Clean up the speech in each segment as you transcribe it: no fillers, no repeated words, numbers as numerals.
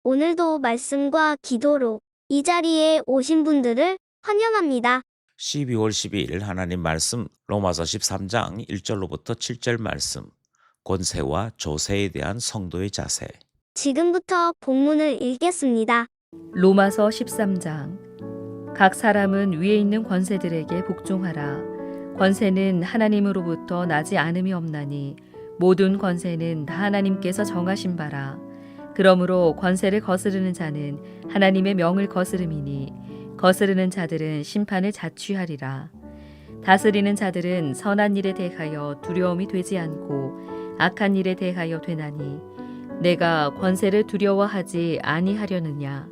오늘도 말씀과 기도로 이 자리에 오신 분들을 환영합니다. 12월 12일 하나님 말씀 로마서 13장 1절로부터 7절 말씀 권세와 조세에 대한 성도의 자세. 지금부터 본문을 읽겠습니다. 로마서 13장. 각 사람은 위에 있는 권세들에게 복종하라. 권세는 하나님으로부터 나지 않음이 없나니 모든 권세는 다 하나님께서 정하신 바라. 그러므로 권세를 거스르는 자는 하나님의 명을 거스름이니 거스르는 자들은 심판을 자취하리라. 다스리는 자들은 선한 일에 대하여 두려움이 되지 않고 악한 일에 대하여 되나니 내가 권세를 두려워하지 아니하려느냐.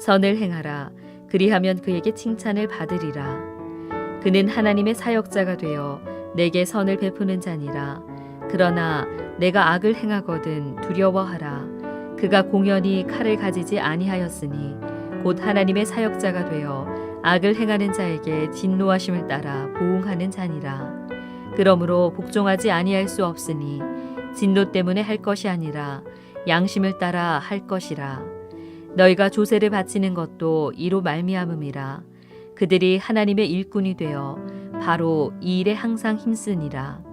선을 행하라. 그리하면 그에게 칭찬을 받으리라. 그는 하나님의 사역자가 되어 내게 선을 베푸는 자니라. 그러나 내가 악을 행하거든 두려워하라. 그가 공연히 칼을 가지지 아니하였으니 곧 하나님의 사역자가 되어 악을 행하는 자에게 진노하심을 따라 보응하는 자니라. 그러므로 복종하지 아니할 수 없으니 진노 때문에 할 것이 아니라 양심을 따라 할 것이라. 너희가 조세를 바치는 것도 이로 말미암음이라. 그들이 하나님의 일꾼이 되어 바로 이 일에 항상 힘쓰니라.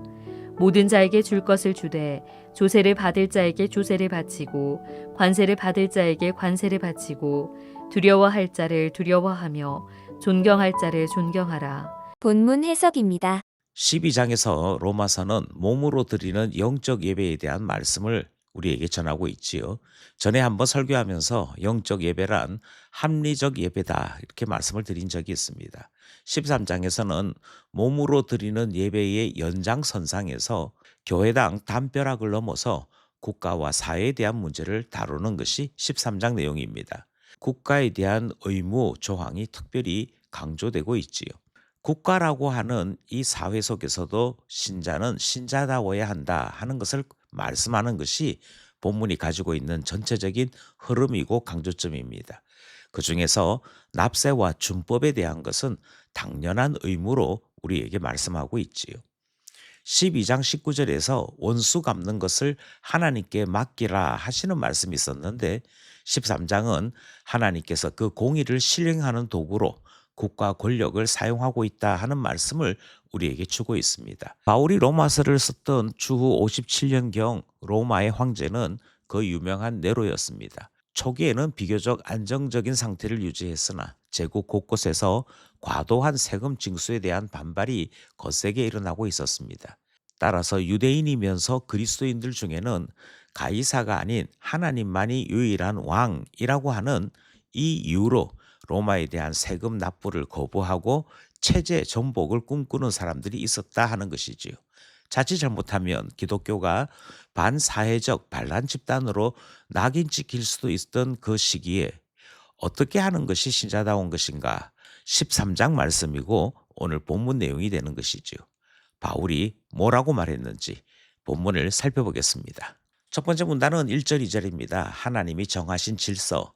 모든 자에게 줄 것을 주되 조세를 받을 자에게 조세를 바치고 관세를 받을 자에게 관세를 바치고 두려워할 자를 두려워하며 존경할 자를 존경하라. 본문 해석입니다. 12장에서 로마서는 몸으로 드리는 영적 예배에 대한 말씀을 우리에게 전하고 있지요. 전에 한번 설교하면서 영적 예배란 합리적 예배다 이렇게 말씀을 드린 적이 있습니다. 13장에서는 몸으로 드리는 예배의 연장선상에서 교회당 담벼락을 넘어서 국가와 사회에 대한 문제를 다루는 것이 13장 내용입니다. 국가에 대한 의무 조항이 특별히 강조되고 있지요. 국가라고 하는 이 사회 속에서도 신자는 신자다워야 한다 하는 것을 말씀하는 것이 본문이 가지고 있는 전체적인 흐름이고 강조점입니다. 그 중에서 납세와 준법에 대한 것은 당연한 의무로 우리에게 말씀하고 있지요. 12장 19절에서 원수 갚는 것을 하나님께 맡기라 하시는 말씀이 있었는데 13장은 하나님께서 그 공의를 실행하는 도구로 국가 권력을 사용하고 있다 하는 말씀을 우리에게 주고 있습니다. 바울이 로마서를 썼던 주후 57년경 로마의 황제는 그 유명한 네로였습니다. 초기에는 비교적 안정적인 상태를 유지했으나 제국 곳곳에서 과도한 세금 징수에 대한 반발이 거세게 일어나고 있었습니다. 따라서 유대인이면서 그리스도인들 중에는 가이사가 아닌 하나님만이 유일한 왕이라고 하는 이 이유로 로마에 대한 세금 납부를 거부하고 체제 전복을 꿈꾸는 사람들이 있었다 하는 것이지요. 자칫 잘못하면 기독교가 반사회적 반란 집단으로 낙인 찍힐 수도 있던 그 시기에 어떻게 하는 것이 신자다운 것인가 13장 말씀이고 오늘 본문 내용이 되는 것이지요. 바울이 뭐라고 말했는지 본문을 살펴보겠습니다. 첫 번째 문단은 1절 2절입니다. 하나님이 정하신 질서.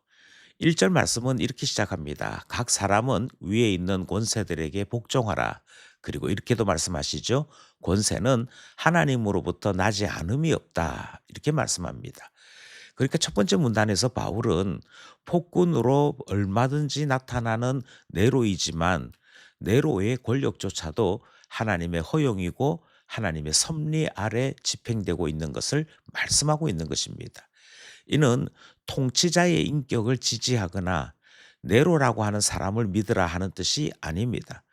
1절 말씀은 이렇게 시작합니다. 각 사람은 위에 있는 권세들에게 복종하라. 그리고 이렇게도 말씀하시죠. 권세는 하나님으로부터 나지 않음이 없다. 이렇게 말씀합니다. 그러니까 첫 번째 문단에서 바울은 폭군으로 얼마든지 나타나는 네로이지만 네로의 권력조차도 하나님의 허용이고 하나님의 섭리 아래 집행되고 있는 것을 말씀하고 있는 것입니다. 이는 통치자의 인격을 지지하거나 네로라고 하는 사람을 믿으라 하는 뜻이 아닙니다.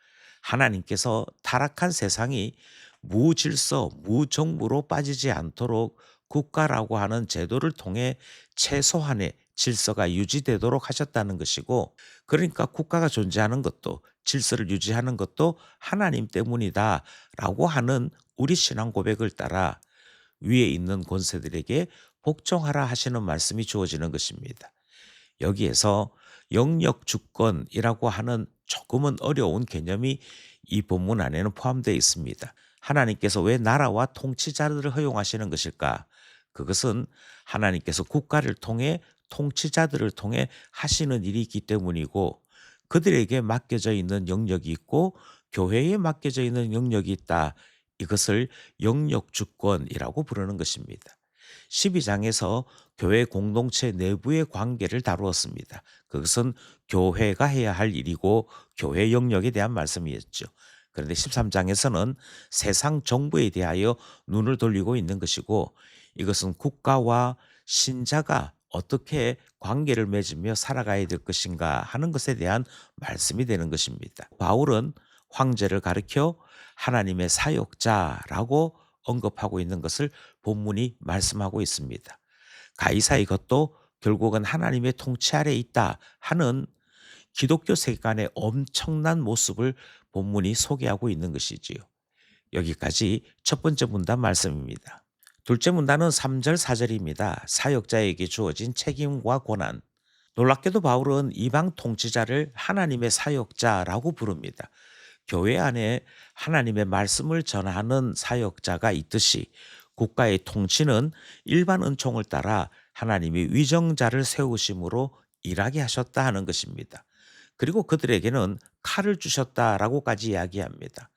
하나님께서 타락한 세상이 무질서, 무정부로 빠지지 않도록 국가라고 하는 제도를 통해 최소한의 질서가 유지되도록 하셨다는 것이고, 그러니까 국가가 존재하는 것도 질서를 유지하는 것도 하나님 때문이다라고 하는 우리 신앙 고백을 따라 위에 있는 권세들에게 복종하라 하시는 말씀이 주어지는 것입니다. 여기에서 영역 주권이라고 하는 조금은 어려운 개념이 이 본문 안에는 포함되어 있습니다. 하나님께서 왜 나라와 통치자들을 허용하시는 것일까? 그것은 하나님께서 국가를 통해 통치자들을 통해 하시는 일이 있기 때문이고 그들에게 맡겨져 있는 영역이 있고 교회에 맡겨져 있는 영역이 있다. 이것을 영역 주권이라고 부르는 것입니다. 12장에서 교회 공동체 내부의 관계를 다루었습니다. 그것은 교회가 해야 할 일이고 교회 영역에 대한 말씀이었죠. 그런데 13장에서는 세상 정부에 대하여 눈을 돌리고 있는 것이고, 이것은 국가와 신자가 어떻게 관계를 맺으며 살아가야 될 것인가 하는 것에 대한 말씀이 되는 것입니다. 바울은 황제를 가리켜 하나님의 사역자라고 언급하고 있는 것을 본문이 말씀하고 있습니다. 가이사의 것도 결국은 하나님의 통치 아래에 있다 하는 기독교 세계관의 엄청난 모습을 본문이 소개하고 있는 것이지요. 여기까지 첫 번째 문단 말씀입니다. 둘째 문단은 3절 4절입니다. 사역자에게 주어진 책임과 권한. 놀랍게도 바울은 이방 통치자를 하나님의 사역자라고 부릅니다. 교회 안에 하나님의 말씀을 전하는 사역자가 있듯이 국가의 통치는 일반 은총을 따라 하나님이 위정자를 세우심으로 일하게 하셨다 하는 것입니다. 그리고 그들에게는 칼을 주셨다라고까지 이야기합니다.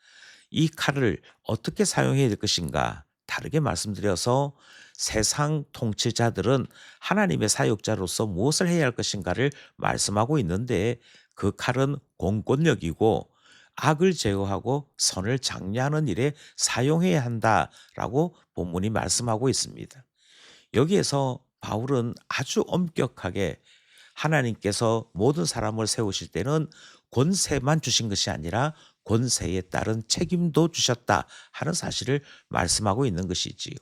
이 칼을 어떻게 사용해야 될 것인가? 다르게 말씀드려서 세상 통치자들은 하나님의 사역자로서 무엇을 해야 할 것인가를 말씀하고 있는데, 그 칼은 공권력이고 악을 제어하고 선을 장려하는 일에 사용해야 한다라고 본문이 말씀하고 있습니다. 여기에서 바울은 아주 엄격하게 하나님께서 모든 사람을 세우실 때는 권세만 주신 것이 아니라 권세에 따른 책임도 주셨다 하는 사실을 말씀하고 있는 것이지요.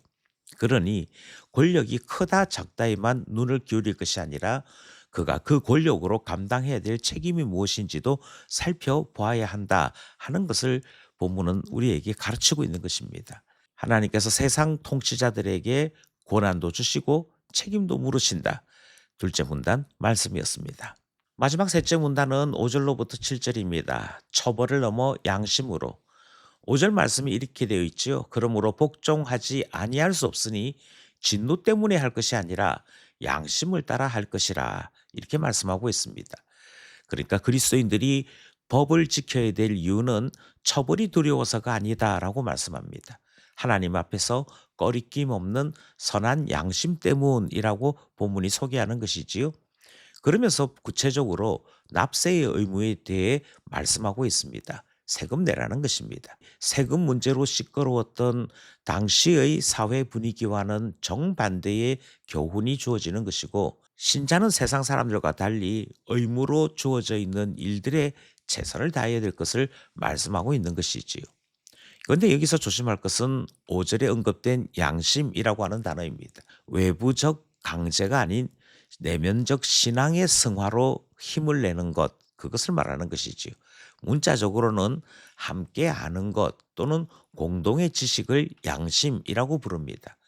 그러니 권력이 크다 작다에만 눈을 기울일 것이 아니라 그가 그 권력으로 감당해야 될 책임이 무엇인지도 살펴보아야 한다 하는 것을 본문은 우리에게 가르치고 있는 것입니다. 하나님께서 세상 통치자들에게 권한도 주시고 책임도 물으신다. 둘째 문단 말씀이었습니다. 마지막 셋째 문단은 5절로부터 7절입니다. 처벌을 넘어 양심으로. 5절 말씀이 이렇게 되어 있지요. 그러므로 복종하지 아니할 수 없으니 진노 때문에 할 것이 아니라 양심을 따라 할 것이라. 이렇게 말씀하고 있습니다. 그러니까 그리스도인들이 법을 지켜야 될 이유는 처벌이 두려워서가 아니다라고 말씀합니다. 하나님 앞에서 꺼리낌 없는 선한 양심 때문이라고 본문이 소개하는 것이지요. 그러면서 구체적으로 납세의 의무에 대해 말씀하고 있습니다. 세금 내라는 것입니다. 세금 문제로 시끄러웠던 당시의 사회 분위기와는 정반대의 교훈이 주어지는 것이고, 신자는 세상 사람들과 달리 의무로 주어져 있는 일들에 최선을 다해야 될 것을 말씀하고 있는 것이지요. 그런데 여기서 조심할 것은 5절에 언급된 양심이라고 하는 단어입니다. 외부적 강제가 아닌 내면적 신앙의 승화로 힘을 내는 것, 그것을 말하는 것이지요. 문자적으로는 함께 아는 것 또는 공동의 지식을 양심이라고 부릅니다.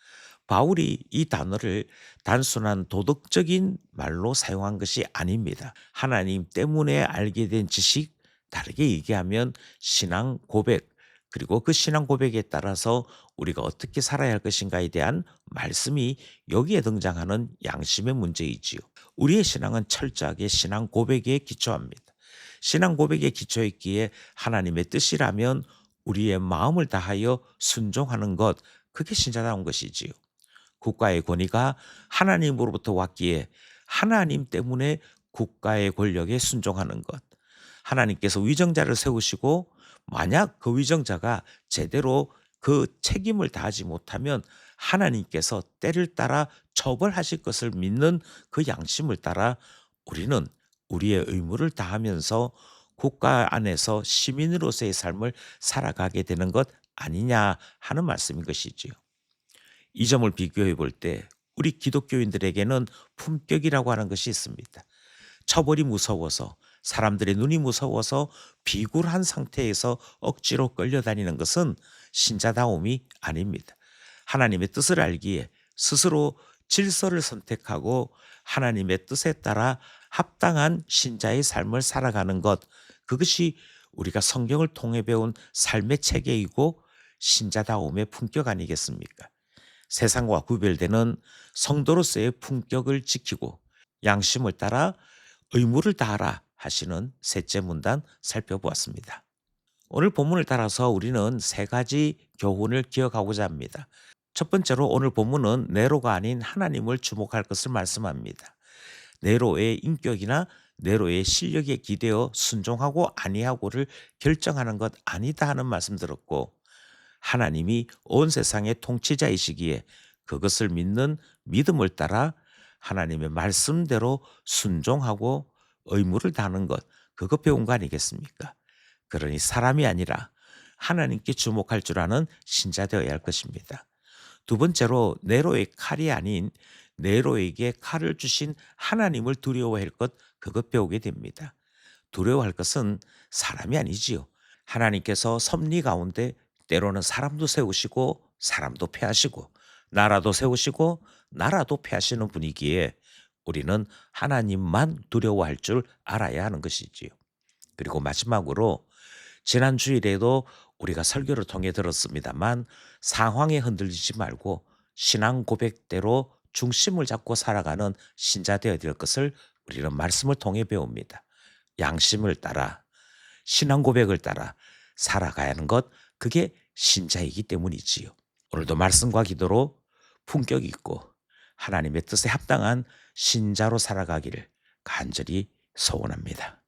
바울이 이 단어를 단순한 도덕적인 말로 사용한 것이 아닙니다. 하나님 때문에 알게 된 지식, 다르게 얘기하면 신앙 고백, 그리고 그 신앙 고백에 따라서 우리가 어떻게 살아야 할 것인가에 대한 말씀이 여기에 등장하는 양심의 문제이지요. 우리의 신앙은 철저하게 신앙 고백에 기초합니다. 신앙 고백에 기초했기에 하나님의 뜻이라면 우리의 마음을 다하여 순종하는 것, 그게 신자다운 것이지요. 국가의 권위가 하나님으로부터 왔기에 하나님 때문에 국가의 권력에 순종하는 것. 하나님께서 위정자를 세우시고 만약 그 위정자가 제대로 그 책임을 다하지 못하면 하나님께서 때를 따라 처벌하실 것을 믿는 그 양심을 따라 우리는 우리의 의무를 다하면서 국가 안에서 시민으로서의 삶을 살아가게 되는 것 아니냐 하는 말씀인 것이지요. 이 점을 비교해 볼 때 우리 기독교인들에게는 품격이라고 하는 것이 있습니다. 처벌이 무서워서, 사람들의 눈이 무서워서 비굴한 상태에서 억지로 끌려다니는 것은 신자다움이 아닙니다. 하나님의 뜻을 알기에 스스로 질서를 선택하고 하나님의 뜻에 따라 합당한 신자의 삶을 살아가는 것, 그것이 우리가 성경을 통해 배운 삶의 체계이고 신자다움의 품격 아니겠습니까? 세상과 구별되는 성도로서의 품격을 지키고 양심을 따라 의무를 다하라 하시는 셋째 문단 살펴보았습니다. 오늘 본문을 따라서 우리는 세 가지 교훈을 기억하고자 합니다. 첫 번째로 오늘 본문은 네로가 아닌 하나님을 주목할 것을 말씀합니다. 네로의 인격이나 네로의 실력에 기대어 순종하고 아니하고를 결정하는 것 아니다 하는 말씀 들었고, 하나님이 온 세상의 통치자이시기에 그것을 믿는 믿음을 따라 하나님의 말씀대로 순종하고 의무를 다하는 것, 그거 배운 거 아니겠습니까? 그러니 사람이 아니라 하나님께 주목할 줄 아는 신자 되어야 할 것입니다. 두 번째로 네로의 칼이 아닌 네로에게 칼을 주신 하나님을 두려워할 것, 그것 배우게 됩니다. 두려워할 것은 사람이 아니지요. 하나님께서 섭리 가운데 때로는 사람도 세우시고 사람도 패하시고 나라도 세우시고 나라도 패하시는 분이기에 우리는 하나님만 두려워할 줄 알아야 하는 것이지요. 그리고 마지막으로 지난 주일에도 우리가 설교를 통해 들었습니다만, 상황에 흔들리지 말고 신앙 고백대로 중심을 잡고 살아가는 신자 되어야 될 것을 우리는 말씀을 통해 배웁니다. 양심을 따라 신앙 고백을 따라 살아가야 하는 것, 그게 신자이기 때문이지요. 오늘도 말씀과 기도로 품격 있고 하나님의 뜻에 합당한 신자로 살아가기를 간절히 소원합니다.